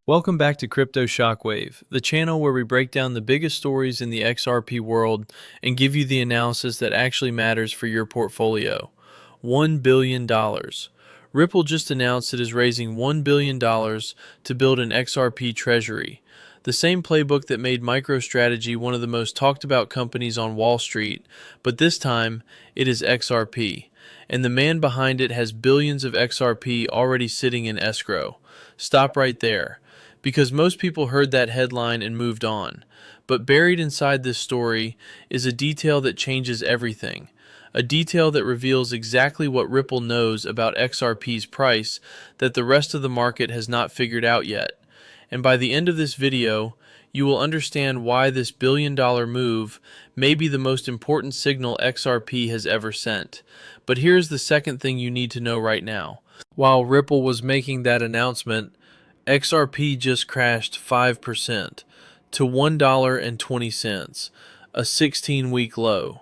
Welcome back to Crypto Shockwave, the channel where we break down the biggest stories in the XRP world and give you the analysis that actually matters for your portfolio. $1 billion. Ripple just announced it is raising $1 billion to build an XRP Treasury, the same playbook that made MicroStrategy one of the most talked about companies on Wall Street, but this time it is XRP, and the man behind it has billions of XRP already sitting in escrow. Stop right there, because most people heard that headline and moved on. But buried inside this story is a detail that changes everything. A detail that reveals exactly what Ripple knows about XRP's price that the rest of the market has not figured out yet. And by the end of this video, you will understand why this billion-dollar move may be the most important signal XRP has ever sent. But here's the second thing you need to know right now. While Ripple was making that announcement, XRP just crashed 5% to $1.20, a 16-week low,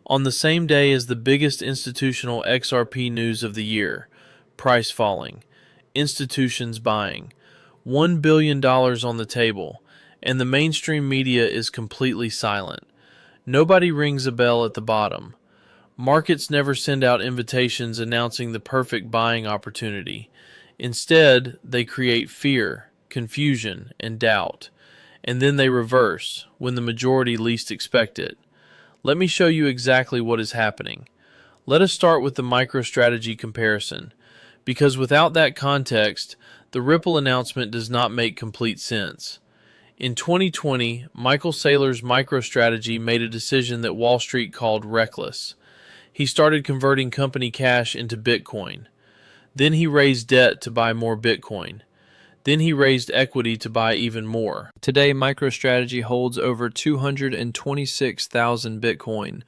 on the same day as the biggest institutional XRP news of the year: price falling, institutions buying, $1 billion on the table, and the mainstream media is completely silent. Nobody rings a bell at the bottom. Markets never send out invitations announcing the perfect buying opportunity. Instead, they create fear, confusion, and doubt, and then they reverse when the majority least expect it. Let me show you exactly what is happening. Let us start with the MicroStrategy comparison, because without that context, the Ripple announcement does not make complete sense. In 2020, Michael Saylor's MicroStrategy made a decision that Wall Street called reckless. He started converting company cash into Bitcoin. Then he raised debt to buy more Bitcoin. Then he raised equity to buy even more. Today, MicroStrategy holds over 226,000 Bitcoin,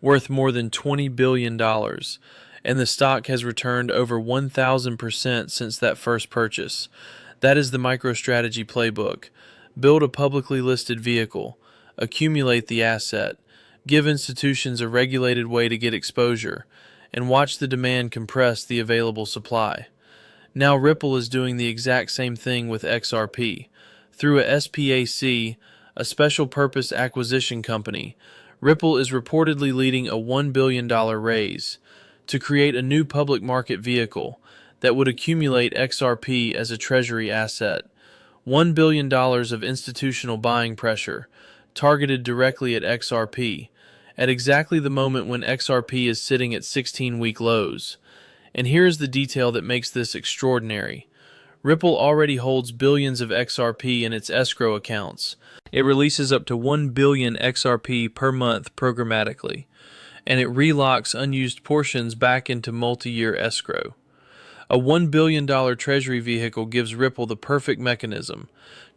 worth more than $20 billion, and the stock has returned over 1,000% since that first purchase. That is the MicroStrategy playbook. Build a publicly listed vehicle, accumulate the asset, give institutions a regulated way to get exposure, and watch the demand compress the available supply. Now Ripple is doing the exact same thing with XRP. Through a SPAC, a special purpose acquisition company, Ripple is reportedly leading a $1 billion raise to create a new public market vehicle that would accumulate XRP as a treasury asset. $1 billion of institutional buying pressure targeted directly at XRP, at exactly the moment when XRP is sitting at 16-week lows. And here's the detail that makes this extraordinary. Ripple already holds billions of XRP in its escrow accounts. It releases up to 1 billion XRP per month programmatically, and it relocks unused portions back into multi-year escrow. A $1 billion treasury vehicle gives Ripple the perfect mechanism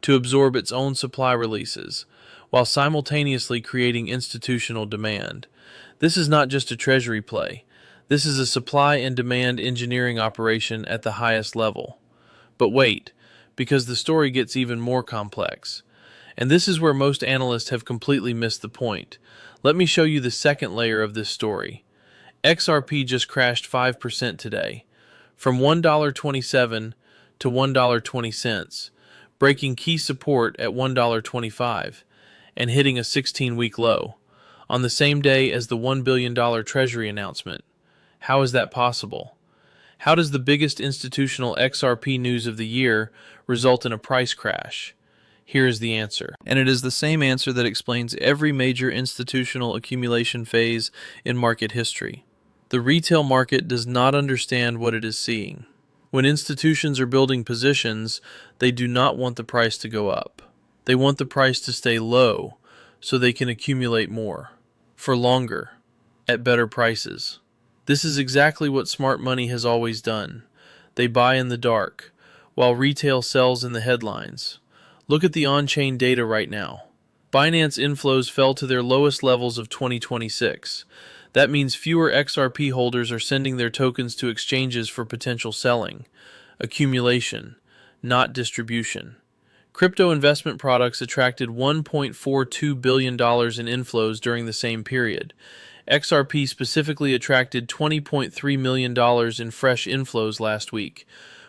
to absorb its own supply releases, while simultaneously creating institutional demand. This is not just a treasury play. This is a supply and demand engineering operation at the highest level. But wait, because the story gets even more complex. And this is where most analysts have completely missed the point. Let me show you the second layer of this story. XRP just crashed 5% today, from $1.27 to $1.20, breaking key support at $1.25. And hitting a 16-week low, on the same day as the $1 billion Treasury announcement. How is that possible? How does the biggest institutional XRP news of the year result in a price crash? Here is the answer. And it is the same answer that explains every major institutional accumulation phase in market history. The retail market does not understand what it is seeing. When institutions are building positions, they do not want the price to go up. They want the price to stay low so they can accumulate more, for longer, at better prices. This is exactly what smart money has always done. They buy in the dark, while retail sells in the headlines. Look at the on-chain data right now. Binance inflows fell to their lowest levels of 2026. That means fewer XRP holders are sending their tokens to exchanges for potential selling. Accumulation, not distribution. Crypto investment products attracted $1.42 billion in inflows during the same period. XRP specifically attracted $20.3 million in fresh inflows last week,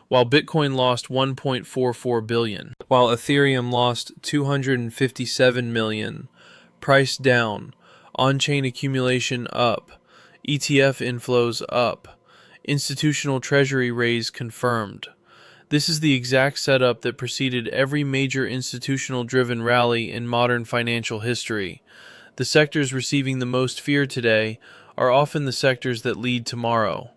while Bitcoin lost 1.44 billion, while Ethereum lost 257 million. Price down, on-chain accumulation up, ETF inflows up, institutional treasury raise confirmed. This is the exact setup that preceded every major institutional-driven rally in modern financial history. The sectors receiving the most fear today are often the sectors that lead tomorrow.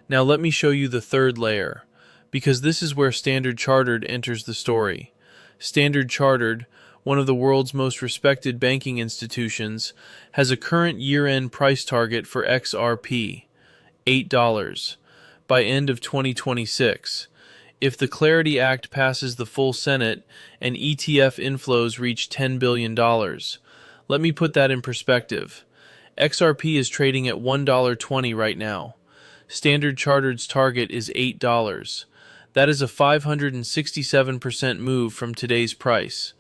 Now let me show you the third layer, because this is where Standard Chartered enters the story. Standard Chartered, one of the world's most respected banking institutions, has a current year-end price target for XRP, $8, by end of 2026. If the Clarity Act passes the full Senate and ETF inflows reach $10 billion, let me put that in perspective. XRP is trading at $1.20 right now. Standard Chartered's target is $8. That is a 567% move from today's price.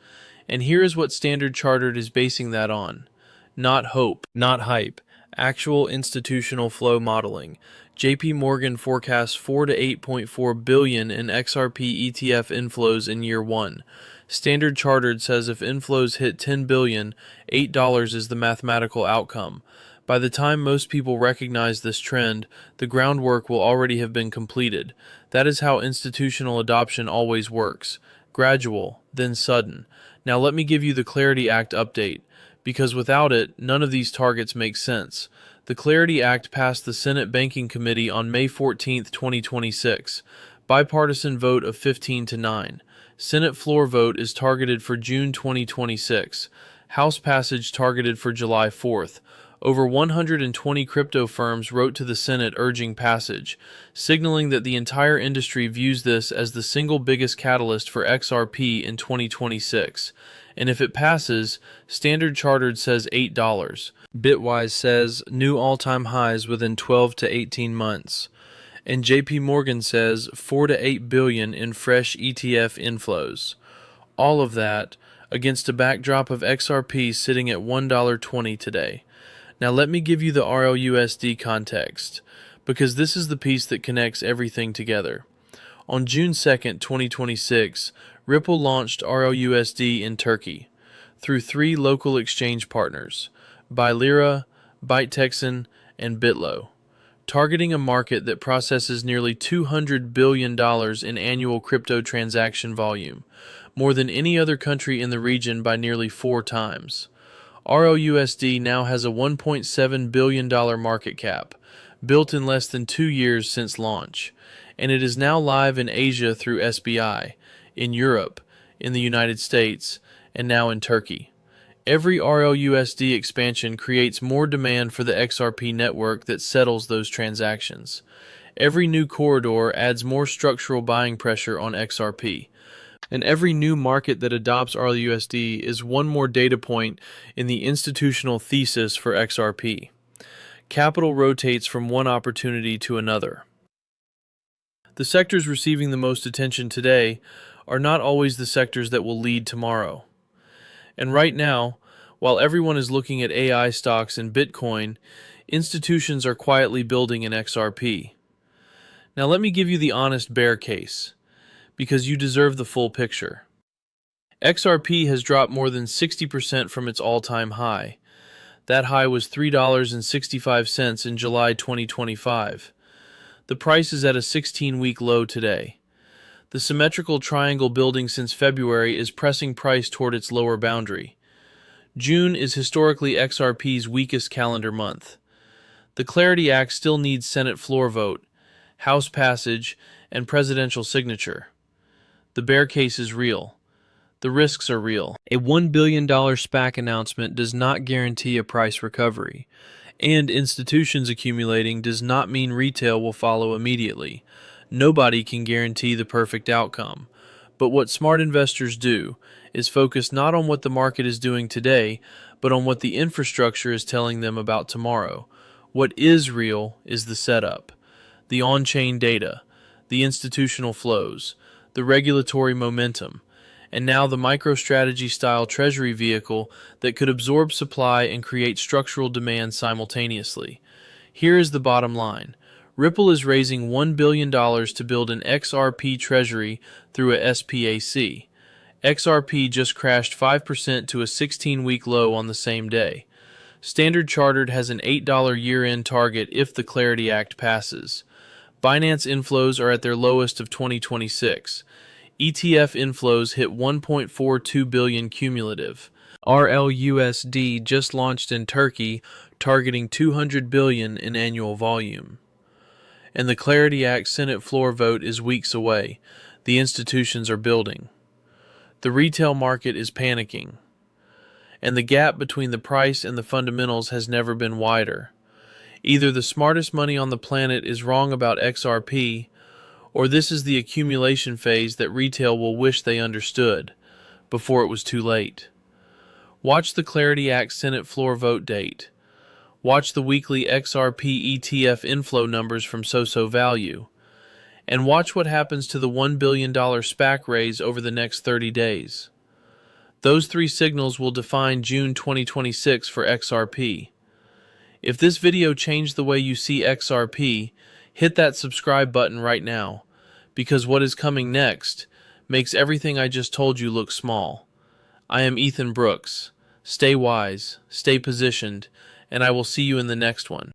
And here is what Standard Chartered is basing that on. Not hope, not hype, actual institutional flow modeling. JP Morgan forecasts 4 to 8.4 billion in XRP ETF inflows in year one. Standard Chartered says if inflows hit 10 billion, $8 is the mathematical outcome. By the time most people recognize this trend, the groundwork will already have been completed. That is how institutional adoption always works. Gradual, then sudden. Now let me give you the Clarity Act update, because without it, none of these targets make sense. The Clarity Act passed the Senate Banking Committee on May 14, 2026. Bipartisan vote of 15 to 9. Senate floor vote is targeted for June 2026. House passage targeted for July 4th. Over 120 crypto firms wrote to the Senate urging passage, signaling that the entire industry views this as the single biggest catalyst for XRP in 2026. And if it passes, Standard Chartered says $8. Bitwise says new all-time highs within 12 to 18 months. And JP Morgan says 4 to 8 billion in fresh ETF inflows. All of that against a backdrop of XRP sitting at $1.20 today. Now let me give you the RLUSD context, because this is the piece that connects everything together. On June 2nd, 2026, Ripple launched RLUSD in Turkey through 3 local exchange partners, Bylira, ByteXan, and Bitlo, targeting a market that processes nearly $200 billion in annual crypto transaction volume, more than any other country in the region by nearly 4 times. RLUSD now has a $1.7 billion market cap, built in less than 2 years since launch, and it is now live in Asia through SBI, in Europe, in the United States, and now in Turkey. Every RLUSD expansion creates more demand for the XRP network that settles those transactions. Every new corridor adds more structural buying pressure on XRP. And every new market that adopts RLUSD is one more data point in the institutional thesis for XRP. Capital rotates from one opportunity to another. The sectors receiving the most attention today are not always the sectors that will lead tomorrow. And right now, while everyone is looking at AI stocks and Bitcoin, institutions are quietly building in XRP. Now let me give you the honest bear case, because you deserve the full picture. XRP has dropped more than 60% from its all-time high. That high was $3.65 in July 2025. The price is at a 16-week low today. The symmetrical triangle building since February is pressing price toward its lower boundary. June is historically XRP's weakest calendar month. The Clarity Act still needs Senate floor vote, House passage, and presidential signature. The bear case is real. The risks are real. A $1 billion SPAC announcement does not guarantee a price recovery, and institutions accumulating does not mean retail will follow immediately. Nobody can guarantee the perfect outcome. But what smart investors do is focus not on what the market is doing today, but on what the infrastructure is telling them about tomorrow. What is real is the setup, the on-chain data, the institutional flows, the regulatory momentum, and now the MicroStrategy-style treasury vehicle that could absorb supply and create structural demand simultaneously. Here is the bottom line. Ripple is raising $1 billion to build an XRP Treasury through a SPAC. XRP just crashed 5% to a 16-week low on the same day. Standard Chartered has an $8 year-end target if the Clarity Act passes. Binance inflows are at their lowest of 2026. ETF inflows hit 1.42 billion cumulative. RLUSD just launched in Turkey, targeting 200 billion in annual volume. And the Clarity Act Senate floor vote is weeks away. The institutions are building. The retail market is panicking. And the gap between the price and the fundamentals has never been wider. Either the smartest money on the planet is wrong about XRP, or this is the accumulation phase that retail will wish they understood before it was too late. Watch the Clarity Act Senate floor vote date. Watch the weekly XRP ETF inflow numbers from So Value. And watch what happens to the $1 billion SPAC raise over the next 30 days. Those three signals will define June 2026 for XRP. If this video changed the way you see XRP, hit that subscribe button right now, because what is coming next makes everything I just told you look small. I am Ethan Brooks. Stay wise, stay positioned, and I will see you in the next one.